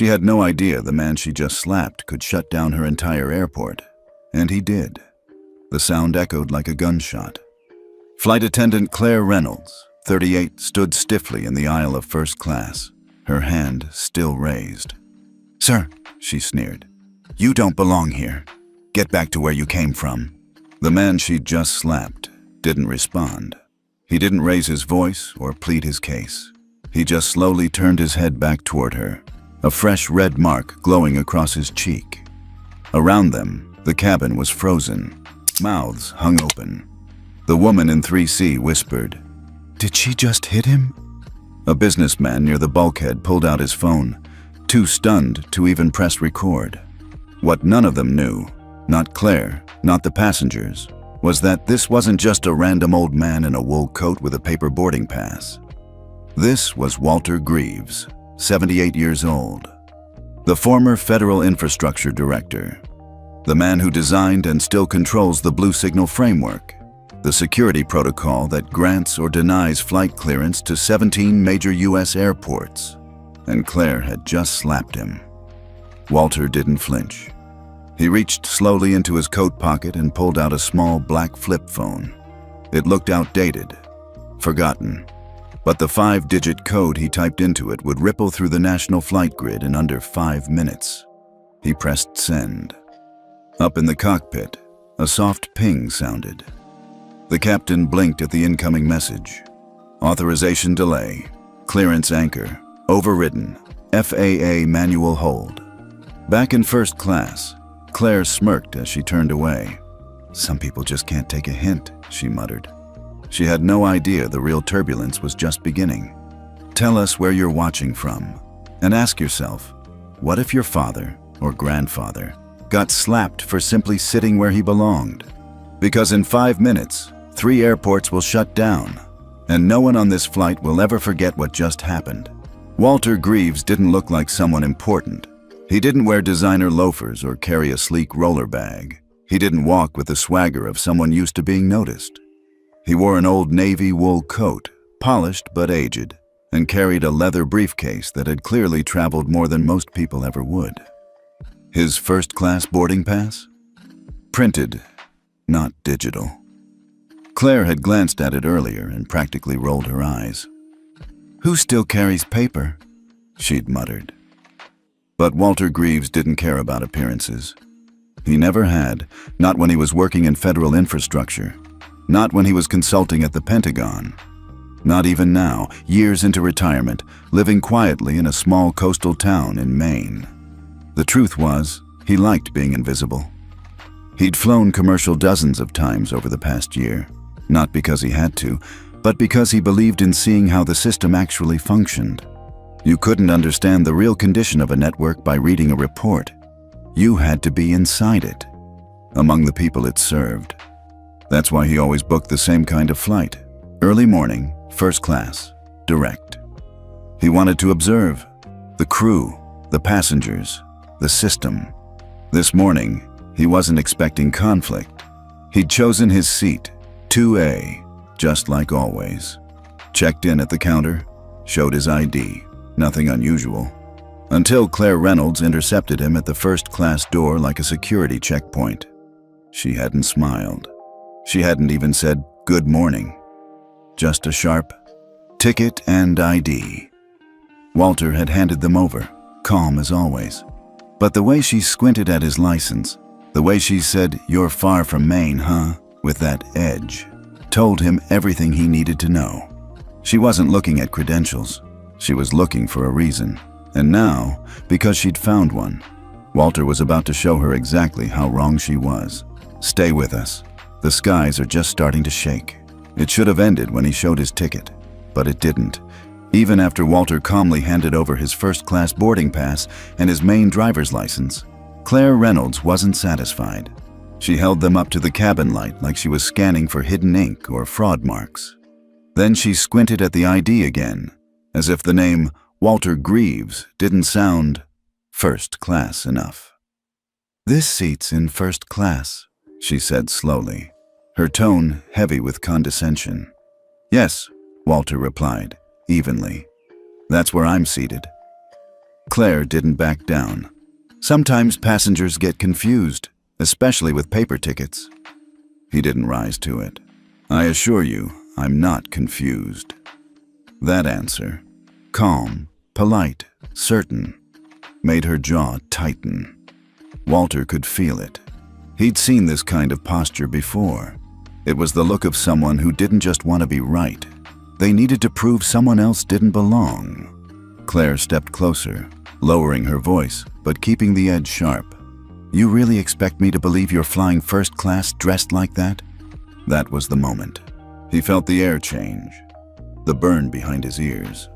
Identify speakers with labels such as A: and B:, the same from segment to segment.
A: She had no idea the man she just slapped could shut down her entire airport. And he did. The sound echoed like a gunshot. Flight attendant Claire Reynolds, 38, stood stiffly in the aisle of first class, her hand still raised. "Sir," she sneered, "you don't belong here. Get back to where you came from." The man she'd just slapped didn't respond. He didn't raise his voice or plead his case. He just slowly turned his head back toward her, a fresh red mark glowing across his cheek. Around them, the cabin was frozen. Mouths hung open. The woman in 3C whispered, "Did she just hit him?" A businessman near the bulkhead pulled out his phone, too stunned to even press record. What none of them knew, not Claire, not the passengers, was that this wasn't just a random old man in a wool coat with a paper boarding pass. This was Walter Greavves, 78 years old, the former federal infrastructure director, the man who designed and still controls the Blue Signal framework, the security protocol that grants or denies flight clearance to 17 major U.S. airports. And Claire had just slapped him. Walter didn't flinch. He reached slowly into his coat pocket and pulled out a small black flip phone. It looked outdated, forgotten, but the 5-digit code he typed into it would ripple through the national flight grid in under 5 minutes. He pressed send. Up in the cockpit, a soft ping sounded. The captain blinked at the incoming message. Authorization delay, clearance anchor, overridden, FAA manual hold. Back in first class, Claire smirked as she turned away. "Some people just can't take a hint," she muttered. She had no idea the real turbulence was just beginning. Tell us where you're watching from, and ask yourself, what if your father or grandfather got slapped for simply sitting where he belonged? Because in 5 minutes, 3 airports will shut down, and no one on this flight will ever forget what just happened. Walter Greavves didn't look like someone important. He didn't wear designer loafers or carry a sleek roller bag. He didn't walk with the swagger of someone used to being noticed. He wore an old navy wool coat, polished but aged, and carried a leather briefcase that had clearly traveled more than most people ever would. His first-class boarding pass? Printed, not digital. Claire had glanced at it earlier and practically rolled her eyes. "Who still carries paper?" she'd muttered. But Walter Greavves didn't care about appearances. He never had, not when he was working in federal infrastructure, not when he was consulting at the Pentagon, not even now, years into retirement, living quietly in a small coastal town in Maine. The truth was, he liked being invisible. He'd flown commercial dozens of times over the past year, not because he had to, but because he believed in seeing how the system actually functioned. You couldn't understand the real condition of a network by reading a report. You had to be inside it, among the people it served. That's why he always booked the same kind of flight. Early morning, first class, direct. He wanted to observe the crew, the passengers, the system. This morning, he wasn't expecting conflict. He'd chosen his seat, 2A, just like always. Checked in at the counter, showed his ID, nothing unusual. Until Claire Reynolds intercepted him at the first-class door like a security checkpoint. She hadn't smiled. She hadn't even said, "Good morning." Just a sharp, "Ticket and ID." Walter had handed them over, calm as always. But the way she squinted at his license, the way she said, "You're far from Maine, huh?" with that edge, told him everything he needed to know. She wasn't looking at credentials. She was looking for a reason. And now, because she'd found one, Walter was about to show her exactly how wrong she was. "Stay with us. The skies are just starting to shake." It should have ended when he showed his ticket, but it didn't. Even after Walter calmly handed over his first-class boarding pass and his Maine driver's license, Claire Reynolds wasn't satisfied. She held them up to the cabin light like she was scanning for hidden ink or fraud marks. Then she squinted at the ID again, as if the name Walter Greavves didn't sound first class enough. "This seat's in first class," she said slowly, her tone heavy with condescension. "Yes," Walter replied, evenly. "That's where I'm seated." Claire didn't back down. Sometimes passengers get confused, especially with paper tickets. He didn't rise to it. I assure you, I'm not confused. That answer, calm, polite, certain, made her jaw tighten. Walter could feel it. He'd seen this kind of posture before. It was the look of someone who didn't just want to be right. They needed to prove someone else didn't belong. Claire stepped closer, lowering her voice, but keeping the edge sharp. You really expect me to believe you're flying first class dressed like that? That was the moment. He felt the air change, the burn behind his ears,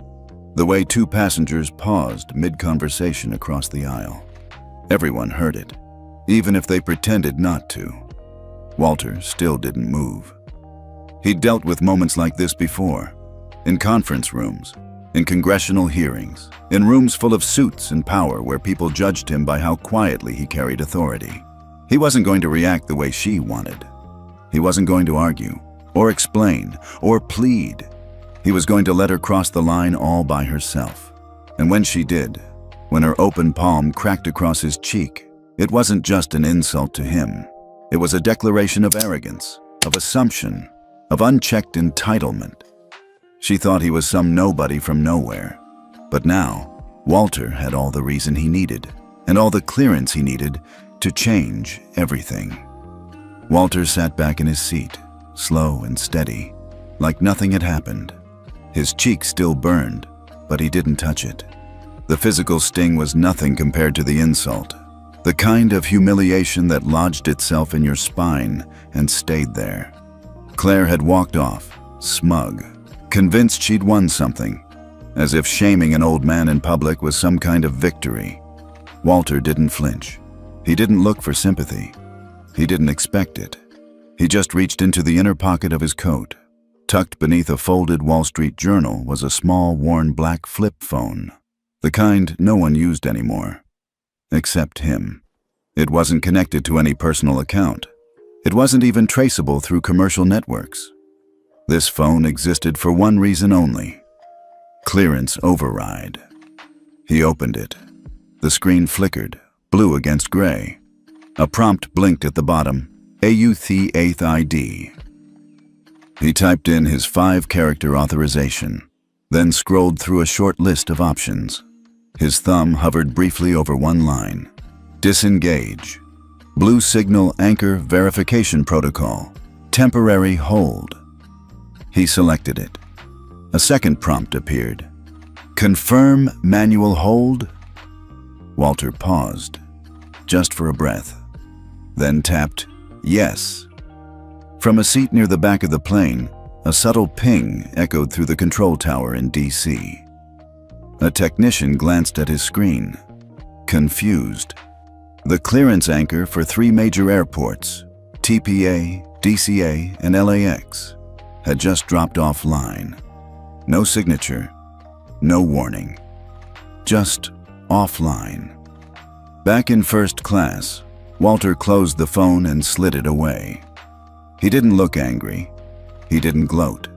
A: the way two passengers paused mid-conversation across the aisle. Everyone heard it, even if they pretended not to. Walter still didn't move. He'd dealt with moments like this before, in conference rooms, in congressional hearings, in rooms full of suits and power where people judged him by how quietly he carried authority. He wasn't going to react the way she wanted. He wasn't going to argue, or explain, or plead. He was going to let her cross the line all by herself. And when she did, when her open palm cracked across his cheek, it wasn't just an insult to him. It was a declaration of arrogance, of assumption, of unchecked entitlement. She thought he was some nobody from nowhere. But now, Walter had all the reason he needed, and all the clearance he needed to change everything. Walter sat back in his seat, slow and steady, like nothing had happened. His cheek still burned, but he didn't touch it. The physical sting was nothing compared to the insult, the kind of humiliation that lodged itself in your spine and stayed there. Claire had walked off, smug, convinced she'd won something, as if shaming an old man in public was some kind of victory. Walter didn't flinch. He didn't look for sympathy. He didn't expect it. He just reached into the inner pocket of his coat. Tucked beneath a folded Wall Street Journal was a small, worn black flip phone, the kind no one used anymore, except him. It wasn't connected to any personal account. It wasn't even traceable through commercial networks. This phone existed for one reason only: clearance override. He opened it. The screen flickered, blue against gray. A prompt blinked at the bottom, AUTH 8th ID. He typed in his 5-character authorization, then scrolled through a short list of options. His thumb hovered briefly over one line: disengage, blue signal anchor verification protocol, temporary hold. He selected it. A second prompt appeared: confirm manual hold. Walter paused, just for a breath, then tapped yes. From a seat near the back of the plane, a subtle ping echoed through the control tower in DC. A technician glanced at his screen, confused. The clearance anchor for 3 major airports, TPA, DCA, and LAX, had just dropped offline. No signature, no warning, just offline. Back in first class, Walter closed the phone and slid it away. He didn't look angry. He didn't gloat.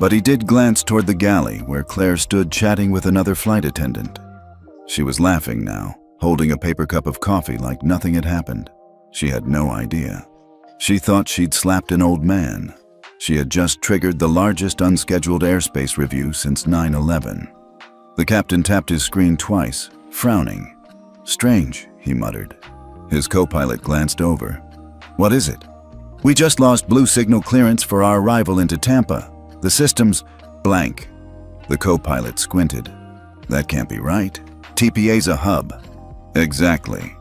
A: But he did glance toward the galley where Claire stood chatting with another flight attendant. She was laughing now, holding a paper cup of coffee like nothing had happened. She had no idea. She thought she'd slapped an old man. She had just triggered the largest unscheduled airspace review since 9/11. The captain tapped his screen twice, frowning. Strange, he muttered. His co-pilot glanced over. What is it? We just lost blue signal clearance for our arrival into Tampa. The system's blank. The co-pilot squinted. That can't be right. TPA's a hub. Exactly.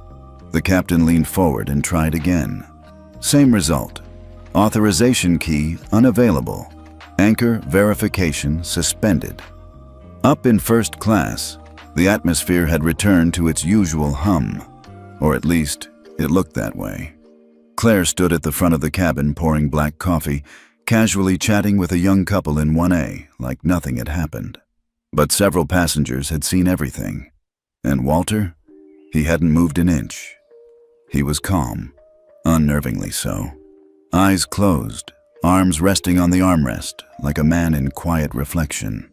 A: The captain leaned forward and tried again. Same result. Authorization key unavailable. Anchor verification suspended. Up in first class, the atmosphere had returned to its usual hum, or at least it looked that way. Claire stood at the front of the cabin pouring black coffee, casually chatting with a young couple in 1A like nothing had happened. But several passengers had seen everything. And Walter? He hadn't moved an inch. He was calm, unnervingly so. Eyes closed, arms resting on the armrest like a man in quiet reflection.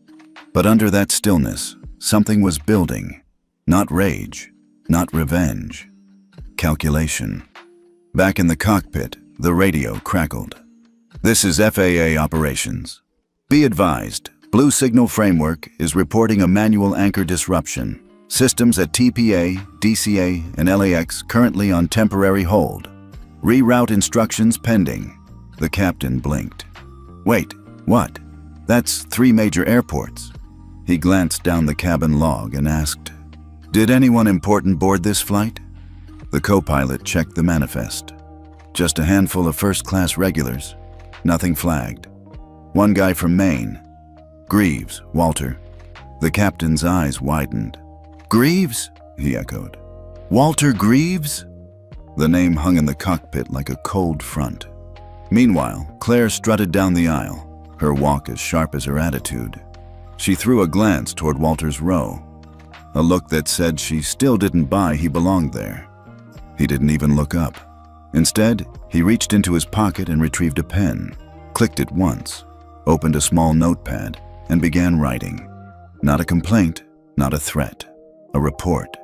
A: But under that stillness, something was building. Not rage, not revenge. Calculation. Back in the cockpit, the radio crackled. "This is FAA operations. Be advised, Blue Signal Framework is reporting a manual anchor disruption. Systems at TPA, DCA, and LAX currently on temporary hold. Reroute instructions pending." The captain blinked. "Wait, what? That's 3 major airports." He glanced down the cabin log and asked, "Did anyone important board this flight?" The co-pilot checked the manifest. "Just a handful of first-class regulars. Nothing flagged. One guy from Maine. Greavves, Walter." The captain's eyes widened. "Greavves?" he echoed. "Walter Greavves?" The name hung in the cockpit like a cold front. Meanwhile, Claire strutted down the aisle, her walk as sharp as her attitude. She threw a glance toward Walter's row, a look that said she still didn't buy he belonged there. He didn't even look up. Instead, he reached into his pocket and retrieved a pen, clicked it once, opened a small notepad, and began writing. Not a complaint, not a threat, a report.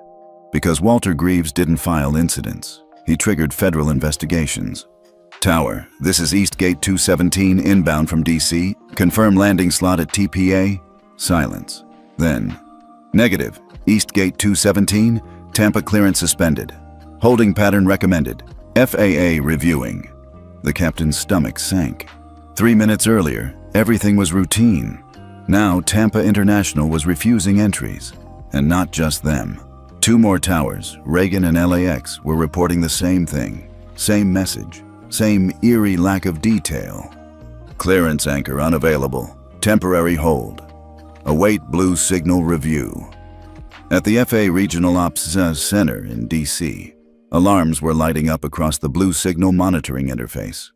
A: Because Walter Greavves didn't file incidents, he triggered federal investigations. "Tower, this is Eastgate 217 inbound from DC. Confirm landing slot at TPA." Silence. Then, "Negative. Eastgate 217, Tampa clearance suspended. Holding pattern recommended. FAA reviewing." The captain's stomach sank. 3 minutes earlier, everything was routine. Now Tampa International was refusing entries. And not just them. 2 more towers, Reagan and LAX, were reporting the same thing. Same message. Same eerie lack of detail. "Clearance anchor unavailable. Temporary hold. Await Blue Signal review." At the FAA Regional Ops Center in DC, alarms were lighting up across the Blue Signal monitoring interface.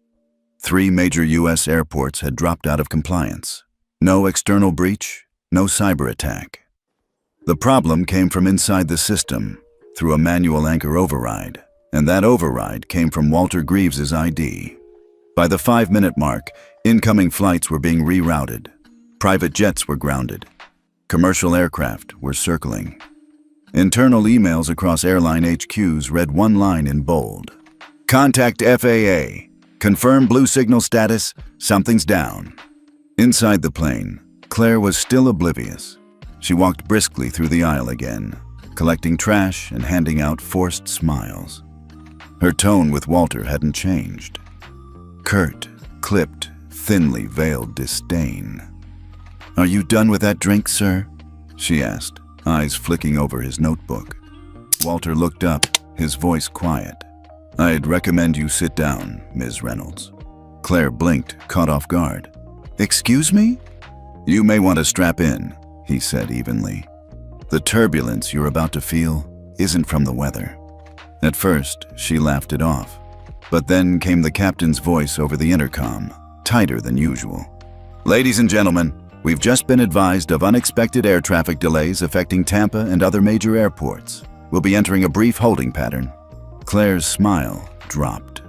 A: 3 major U.S. airports had dropped out of compliance. No external breach, no cyber attack. The problem came from inside the system, through a manual anchor override, and that override came from Walter Greaves's ID. By the 5-minute mark, incoming flights were being rerouted. Private jets were grounded. Commercial aircraft were circling. Internal emails across airline HQs read one line in bold. "Contact FAA. Confirm Blue Signal status. Something's down." Inside the plane, Claire was still oblivious. She walked briskly through the aisle again, collecting trash and handing out forced smiles. Her tone with Walter hadn't changed. Curt, clipped, thinly veiled disdain. "Are you done with that drink, sir?" she asked, eyes flicking over his notebook. Walter looked up, his voice quiet. "I'd recommend you sit down, Ms. Reynolds." Claire blinked, caught off guard. "Excuse me?" "You may want to strap in," he said evenly. "The turbulence you're about to feel isn't from the weather." At first, she laughed it off. But then came the captain's voice over the intercom, tighter than usual. "Ladies and gentlemen, we've just been advised of unexpected air traffic delays affecting Tampa and other major airports. We'll be entering a brief holding pattern." Claire's smile dropped.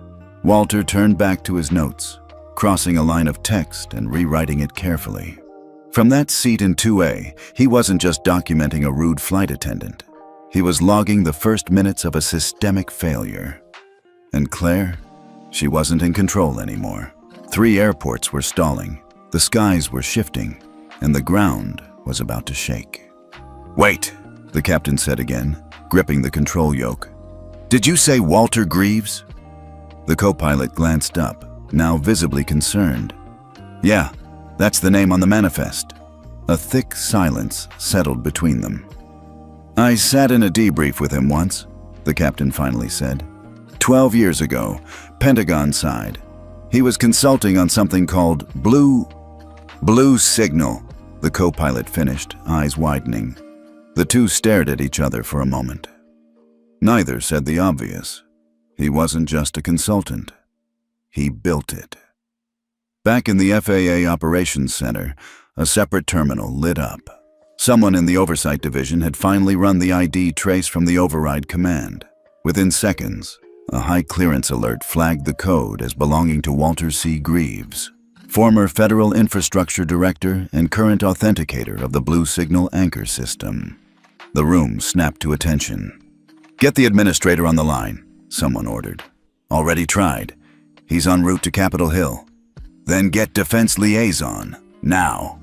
A: Walter turned back to his notes, crossing a line of text and rewriting it carefully. From that seat in 2A, he wasn't just documenting a rude flight attendant. He was logging the first minutes of a systemic failure. And Claire? She wasn't in control anymore. 3 airports were stalling, the skies were shifting, and the ground was about to shake. "Wait," the captain said again, gripping the control yoke. "Did you say Walter Greavves?" The co-pilot glanced up, now visibly concerned. "Yeah, that's the name on the manifest." A thick silence settled between them. "I sat in a debrief with him once," the captain finally said. 12 years ago, Pentagon side. He was consulting on something called Blue Signal," the co-pilot finished, eyes widening. The two stared at each other for a moment. Neither said the obvious. He wasn't just a consultant. He built it. Back in the FAA Operations Center, a separate terminal lit up. Someone in the Oversight Division had finally run the ID trace from the override command. Within seconds, a high clearance alert flagged the code as belonging to Walter C. Greavves, former Federal Infrastructure Director and current authenticator of the Blue Signal Anchor System. The room snapped to attention. "Get the administrator on the line," someone ordered. "Already tried. He's en route to Capitol Hill." "Then get defense liaison, now."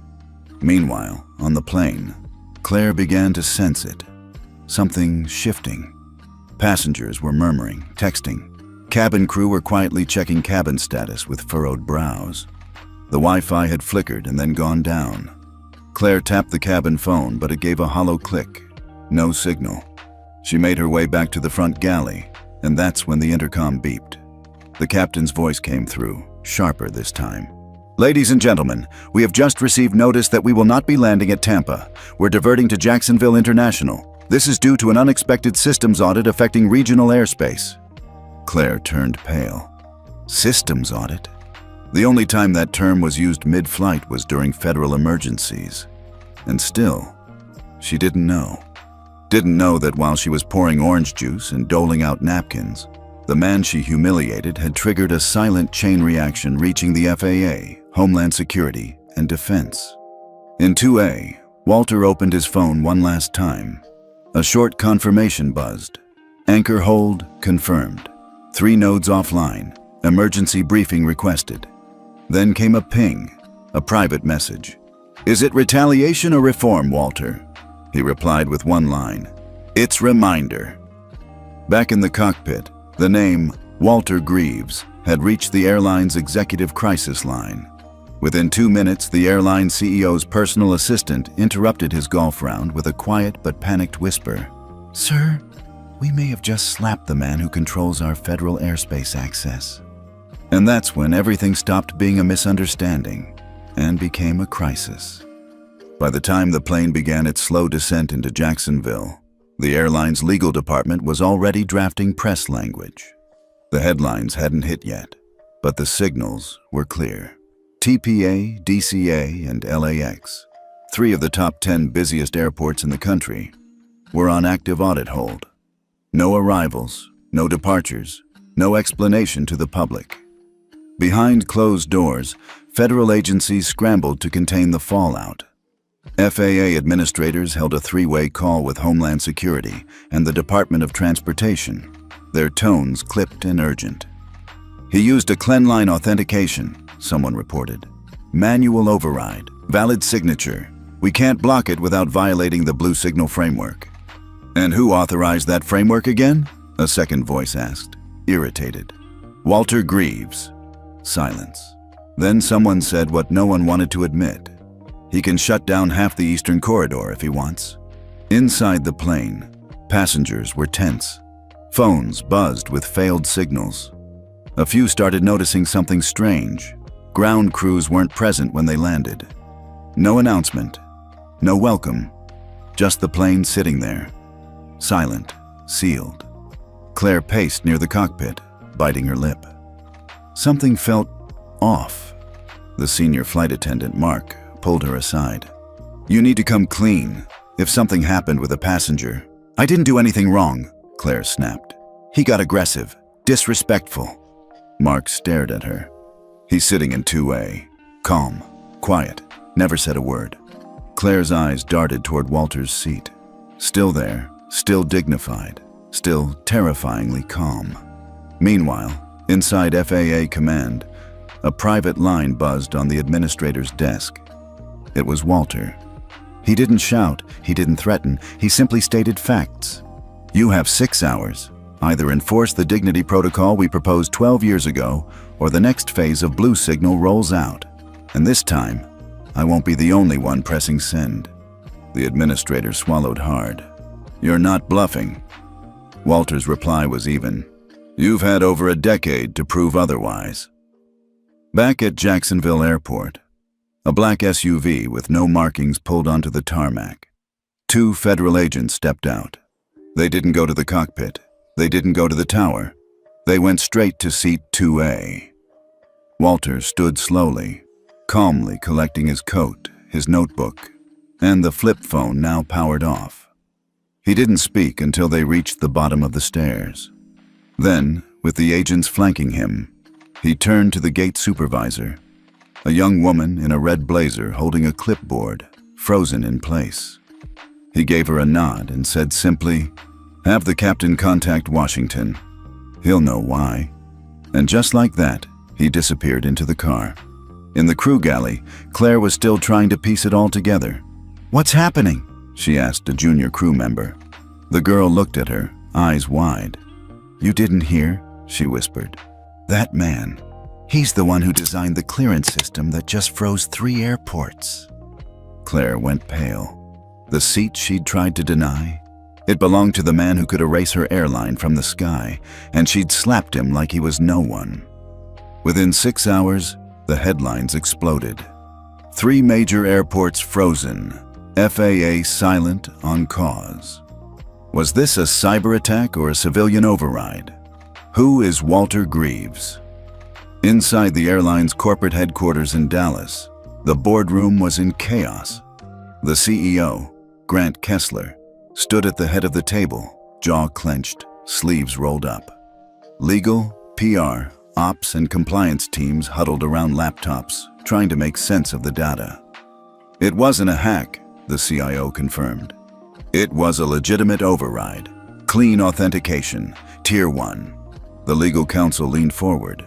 A: Meanwhile, on the plane, Claire began to sense it. Something shifting. Passengers were murmuring, texting. Cabin crew were quietly checking cabin status with furrowed brows. The Wi-Fi had flickered and then gone down. Claire tapped the cabin phone, but it gave a hollow click. No signal. She made her way back to the front galley, and that's when the intercom beeped. The captain's voice came through, sharper this time. "Ladies and gentlemen, we have just received notice that we will not be landing at Tampa. We're diverting to Jacksonville International. This is due to an unexpected systems audit affecting regional airspace." Claire turned pale. Systems audit? The only time that term was used mid-flight was during federal emergencies. And still, she didn't know. Didn't know that while she was pouring orange juice and doling out napkins, the man she humiliated had triggered a silent chain reaction reaching the FAA, Homeland Security, and Defense. In 2A, Walter opened his phone one last time. A short confirmation buzzed. "Anchor hold confirmed. 3 nodes offline. Emergency briefing requested." Then came a ping, a private message. "Is it retaliation or reform, Walter?" He replied with one line. "It's reminder." Back in the cockpit, the name Walter Greavves had reached the airline's executive crisis line. Within 2 minutes, the airline CEO's personal assistant interrupted his golf round with a quiet but panicked whisper. "Sir, we may have just slapped the man who controls our federal airspace access." And that's when everything stopped being a misunderstanding and became a crisis. By the time the plane began its slow descent into Jacksonville, the airline's legal department was already drafting press language. The headlines hadn't hit yet, but the signals were clear. TPA, DCA, and LAX, 3 of the top 10 busiest airports in the country, were on active audit hold. No arrivals, no departures, no explanation to the public. Behind closed doors, federal agencies scrambled to contain the fallout. FAA administrators held a 3-way call with Homeland Security and the Department of Transportation, their tones clipped and urgent. "He used a cleanline authentication," someone reported. "Manual override, valid signature. We can't block it without violating the Blue Signal framework." "And who authorized that framework again?" a second voice asked, irritated. "Walter Greavves." Silence. Then someone said what no one wanted to admit. "He can shut down half the Eastern Corridor if he wants." Inside the plane, passengers were tense. Phones buzzed with failed signals. A few started noticing something strange. Ground crews weren't present when they landed. No announcement, no welcome, just the plane sitting there, silent, sealed. Claire paced near the cockpit, biting her lip. Something felt off. The senior flight attendant, Mark, pulled her aside. "You need to come clean. If something happened with a passenger—" "I didn't do anything wrong," Claire snapped. "He got aggressive, disrespectful." Mark stared at her. He's sitting in 2A, calm, quiet, never said a word. Claire's eyes darted toward Walter's seat. Still there, still dignified, still terrifyingly calm. Meanwhile, inside FAA command, a private line buzzed on the administrator's desk. It was Walter. He didn't shout, he didn't threaten, he simply stated facts. "You have 6 hours. Either enforce the dignity protocol we proposed 12 years ago, or the next phase of Blue Signal rolls out. And this time, I won't be the only one pressing send." The administrator swallowed hard. "You're not bluffing." Walter's reply was even. "You've had over a decade to prove otherwise." Back at Jacksonville Airport, a black SUV with no markings pulled onto the tarmac. 2 federal agents stepped out. They didn't go to the cockpit. They didn't go to the tower. They went straight to seat 2A. Walter stood slowly, calmly collecting his coat, his notebook, and the flip phone now powered off. He didn't speak until they reached the bottom of the stairs. Then, with the agents flanking him, he turned to the gate supervisor, a young woman in a red blazer holding a clipboard, frozen in place. He gave her a nod and said simply, "Have the captain contact Washington. He'll know why." And just like that, he disappeared into the car. In the crew galley, Claire was still trying to piece it all together. "What's happening?" she asked a junior crew member. The girl looked at her, eyes wide. "You didn't hear?" she whispered. "That man, he's the one who designed the clearance system that just froze 3 airports." Claire went pale. The seat she'd tried to deny? It belonged to the man who could erase her airline from the sky, and she'd slapped him like he was no one. Within 6 hours, the headlines exploded. 3 major airports frozen, FAA silent on cause. Was this a cyber attack or a civilian override? Who is Walter Greavves? Inside the airline's corporate headquarters in Dallas, the boardroom was in chaos. The CEO, Grant Kessler, stood at the head of the table, jaw clenched, sleeves rolled up. Legal, PR, ops, and compliance teams huddled around laptops, trying to make sense of the data. It wasn't a hack, the CIO confirmed. It was a legitimate override. Clean authentication, Tier 1. The legal counsel leaned forward.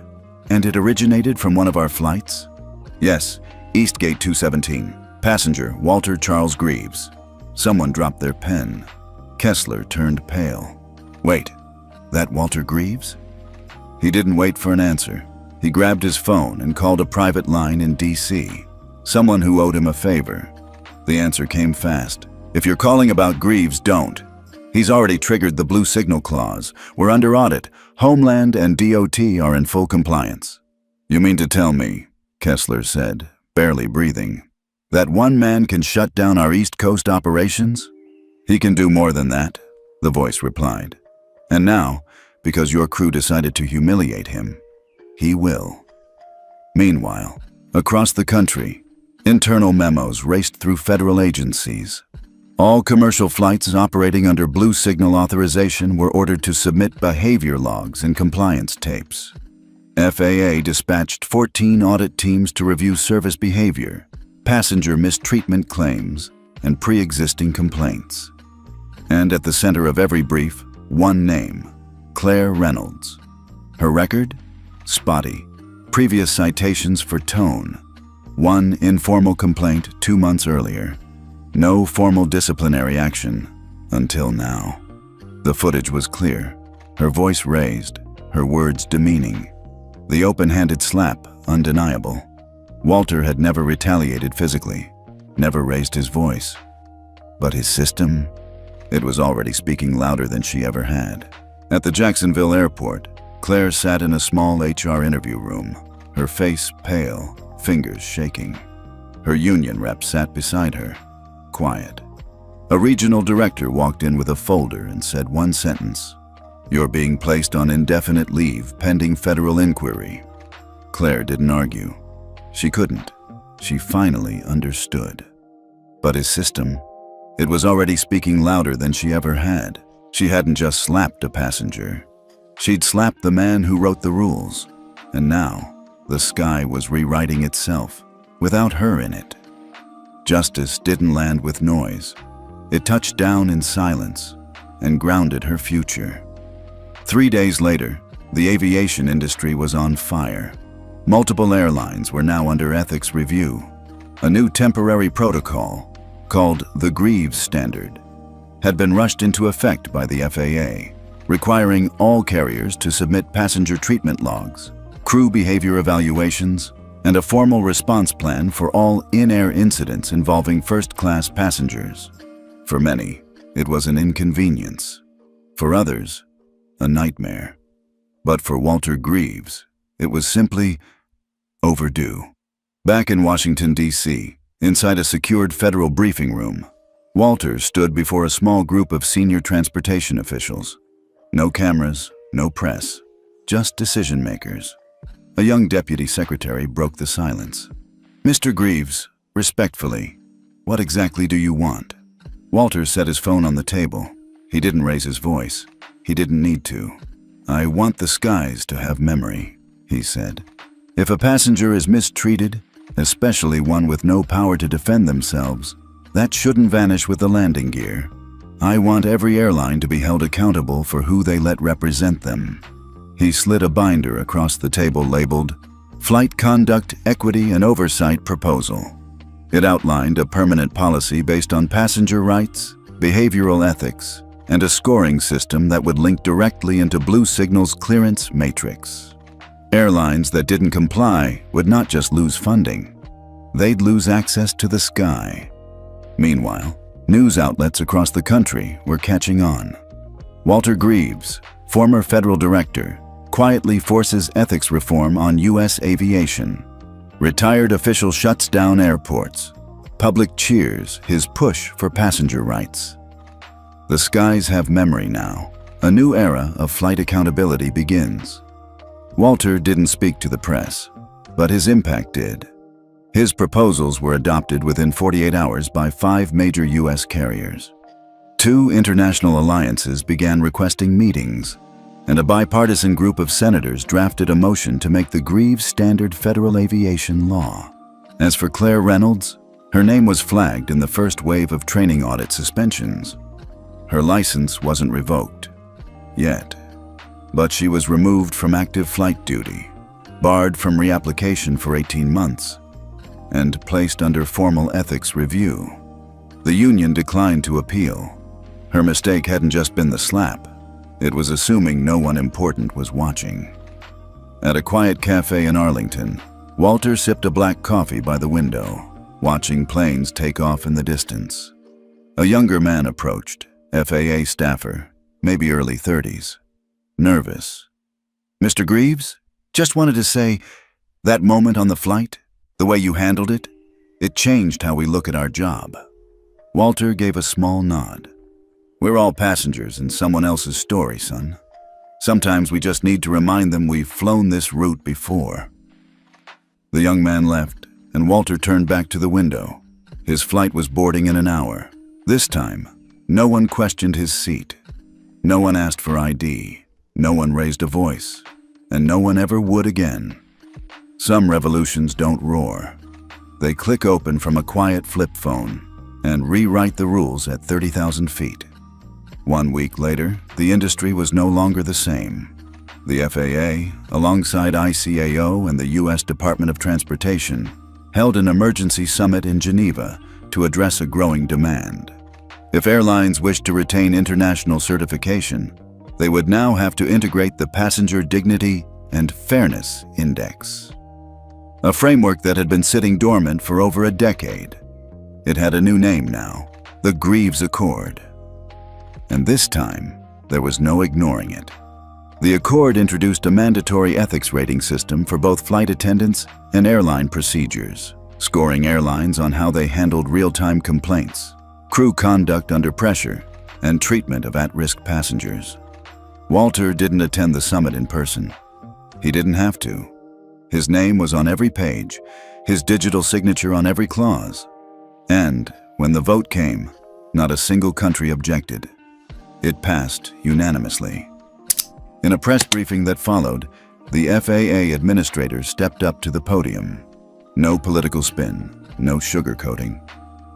A: "And it originated from one of our flights?" "Yes, Eastgate 217. Passenger, Walter Charles Greavves." Someone dropped their pen. Kessler turned pale. "Wait, that Walter Greavves?" He didn't wait for an answer. He grabbed his phone and called a private line in DC. Someone who owed him a favor. The answer came fast. "If you're calling about Greavves, don't. He's already triggered the blue signal clause. We're under audit. Homeland and DOT are in full compliance." "You mean to tell me," Kessler said, barely breathing, "that one man can shut down our East Coast operations?" "He can do more than that," the voice replied. "And now, because your crew decided to humiliate him, he will." Meanwhile, across the country, internal memos raced through federal agencies. All commercial flights operating under blue signal authorization were ordered to submit behavior logs and compliance tapes. FAA dispatched 14 audit teams to review service behavior, passenger mistreatment claims, and pre-existing complaints. And at the center of every brief, one name, Claire Reynolds. Her record? Spotty. Previous citations for tone. One informal complaint 2 months earlier. No formal disciplinary action, until now. The footage was clear, her voice raised, her words demeaning. The open-handed slap undeniable. Walter had never retaliated physically, never raised his voice. But his system? It was already speaking louder than she ever had. At the Jacksonville airport, Claire sat in a small HR interview room, her face pale, fingers shaking. Her union rep sat beside her, quiet. A regional director walked in with a folder and said one sentence, "You're being placed on indefinite leave pending federal inquiry." Claire didn't argue. She couldn't. She finally understood. But his system? It was already speaking louder than she ever had. She hadn't just slapped a passenger. She'd slapped the man who wrote the rules. And now, the sky was rewriting itself, without her in it. Justice didn't land with noise. It touched down in silence and grounded her future. 3 days later, the aviation industry was on fire. Multiple airlines were now under ethics review. A new temporary protocol, called the Greavves Standard, had been rushed into effect by the FAA, requiring all carriers to submit passenger treatment logs, crew behavior evaluations, and a formal response plan for all in-air incidents involving first-class passengers. For many, it was an inconvenience. For others, a nightmare. But for Walter Greavves, it was simply overdue. Back in Washington, D.C., inside a secured federal briefing room, Walter stood before a small group of senior transportation officials. No cameras, no press, just decision-makers. A young deputy secretary broke the silence. "Mr. Greavves, respectfully, what exactly do you want?" Walter set his phone on the table. He didn't raise his voice. He didn't need to. "I want the skies to have memory," he said. "If a passenger is mistreated, especially one with no power to defend themselves, That shouldn't vanish with the landing gear. I want every airline to be held accountable for who they let represent them." He slid a binder across the table labeled Flight Conduct, Equity, and Oversight Proposal. It outlined a permanent policy based on passenger rights, behavioral ethics, and a scoring system that would link directly into Blue Signal's clearance matrix. Airlines that didn't comply would not just lose funding, they'd lose access to the sky. Meanwhile, news outlets across the country were catching on. Walter Greavves, former federal director, quietly forces ethics reform on U.S. aviation. Retired official shuts down airports. Public cheers his push for passenger rights. The skies have memory now. A new era of flight accountability begins. Walter didn't speak to the press, but his impact did. His proposals were adopted within 48 hours by 5 major U.S. carriers. 2 international alliances began requesting meetings, and a bipartisan group of senators drafted a motion to make the Greavves Standard federal aviation law. As for Claire Reynolds, her name was flagged in the first wave of training audit suspensions. Her license wasn't revoked, yet, but she was removed from active flight duty, barred from reapplication for 18 months, and placed under formal ethics review. The union declined to appeal. Her mistake hadn't just been the slap. It was assuming no one important was watching. At a quiet cafe in Arlington, Walter sipped a black coffee by the window, watching planes take off in the distance. A younger man approached, FAA staffer, maybe early 30s. Nervous. "Mr. Greavves, just wanted to say, that moment on the flight, the way you handled it, it changed how we look at our job." Walter gave a small nod. "We're all passengers in someone else's story, son. Sometimes we just need to remind them we've flown this route before." The young man left, and Walter turned back to the window. His flight was boarding in an hour. This time, no one questioned his seat. No one asked for ID. No one raised a voice. And no one ever would again. Some revolutions don't roar. They click open from a quiet flip phone and rewrite the rules at 30,000 feet. 1 week later, the industry was no longer the same. The FAA, alongside ICAO and the U.S. Department of Transportation, held an emergency summit in Geneva to address a growing demand. If airlines wished to retain international certification, they would now have to integrate the Passenger Dignity and Fairness Index, a framework that had been sitting dormant for over a decade. It had a new name now, the Greavves Accord. And this time, there was no ignoring it. The Accord introduced a mandatory ethics rating system for both flight attendants and airline procedures, scoring airlines on how they handled real-time complaints, crew conduct under pressure, and treatment of at-risk passengers. Walter didn't attend the summit in person. He didn't have to. His name was on every page, his digital signature on every clause. And when the vote came, not a single country objected. It passed unanimously. In a press briefing that followed, the FAA administrators stepped up to the podium. No political spin, no sugarcoating.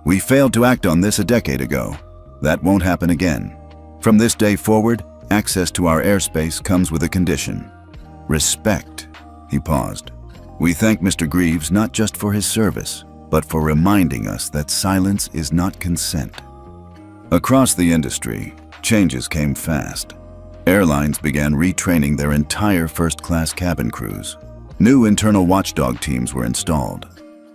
A: "We failed to act on this a decade ago. That won't happen again. From this day forward, access to our airspace comes with a condition. Respect." He paused. "We thank Mr. Greavves not just for his service, but for reminding us that silence is not consent." Across the industry, changes came fast. Airlines began retraining their entire first-class cabin crews. New internal watchdog teams were installed.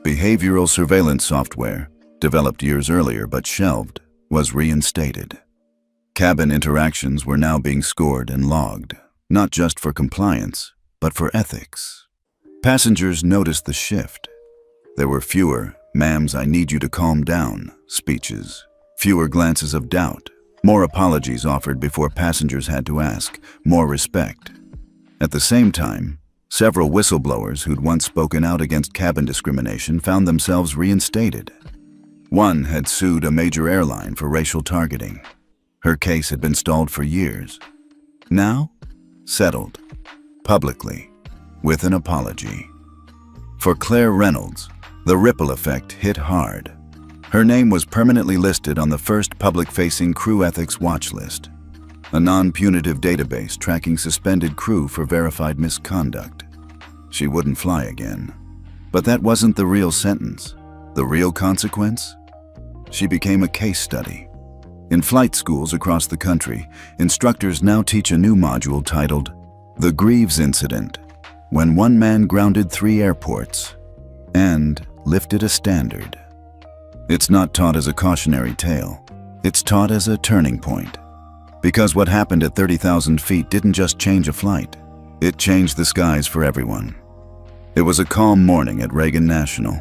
A: Behavioral surveillance software, developed years earlier but shelved, was reinstated. Cabin interactions were now being scored and logged, not just for compliance, but for ethics. Passengers noticed the shift. There were fewer, "Ma'ams, I need you to calm down," speeches, fewer glances of doubt, more apologies offered before passengers had to ask, more respect. At the same time, several whistleblowers who'd once spoken out against cabin discrimination found themselves reinstated. One had sued a major airline for racial targeting. Her case had been stalled for years. Now, settled, publicly, with an apology. For Claire Reynolds, the ripple effect hit hard. Her name was permanently listed on the first public-facing crew ethics watch list, a non-punitive database tracking suspended crew for verified misconduct. She wouldn't fly again. But that wasn't the real sentence. The real consequence? She became a case study. In flight schools across the country, instructors now teach a new module titled The Greavves Incident, when one man grounded 3 airports and lifted a standard. It's not taught as a cautionary tale. It's taught as a turning point. Because what happened at 30,000 feet didn't just change a flight. It changed the skies for everyone. It was a calm morning at Reagan National.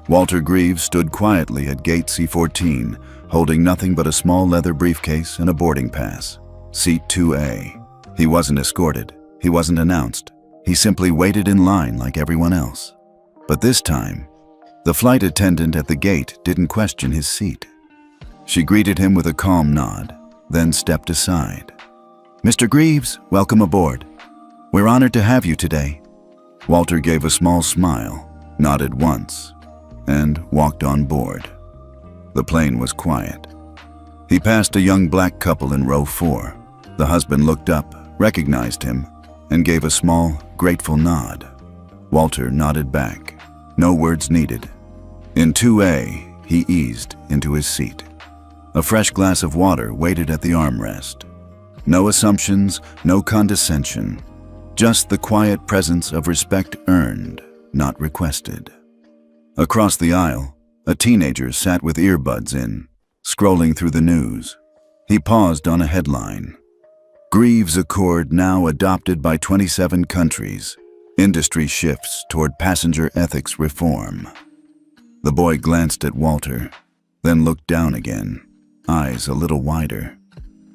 A: Walter Greavves stood quietly at gate C-14, holding nothing but a small leather briefcase and a boarding pass. Seat 2A. He wasn't escorted. He wasn't announced. He simply waited in line like everyone else. But this time, the flight attendant at the gate didn't question his seat. She greeted him with a calm nod, then stepped aside. "Mr. Greavves, welcome aboard. We're honored to have you today." Walter gave a small smile, nodded once, and walked on board. The plane was quiet. He passed a young black couple in row 4. The husband looked up, recognized him, and gave a small, grateful nod. Walter nodded back. No words needed. In 2A, he eased into his seat. A fresh glass of water waited at the armrest. No assumptions, no condescension. Just the quiet presence of respect earned, not requested. Across the aisle, a teenager sat with earbuds in, scrolling through the news. He paused on a headline. Greavves Accord now adopted by 27 countries. Industry shifts toward passenger ethics reform. The boy glanced at Walter, then looked down again, eyes a little wider.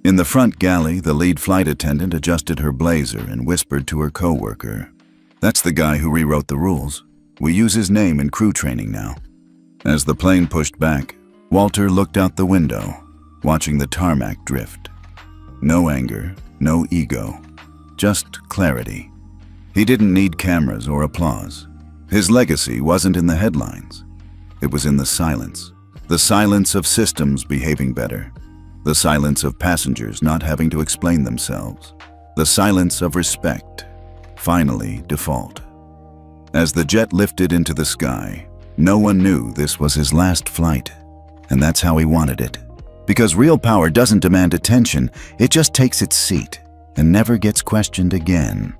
A: In the front galley, the lead flight attendant adjusted her blazer and whispered to her coworker, "That's the guy who rewrote the rules. We use his name in crew training now." As the plane pushed back, Walter looked out the window, watching the tarmac drift. No anger, no ego, just clarity. He didn't need cameras or applause. His legacy wasn't in the headlines. It was in the silence of systems behaving better, the silence of passengers not having to explain themselves, the silence of respect, finally default. As the jet lifted into the sky, no one knew this was his last flight, and that's how he wanted it. Because real power doesn't demand attention, it just takes its seat and never gets questioned again.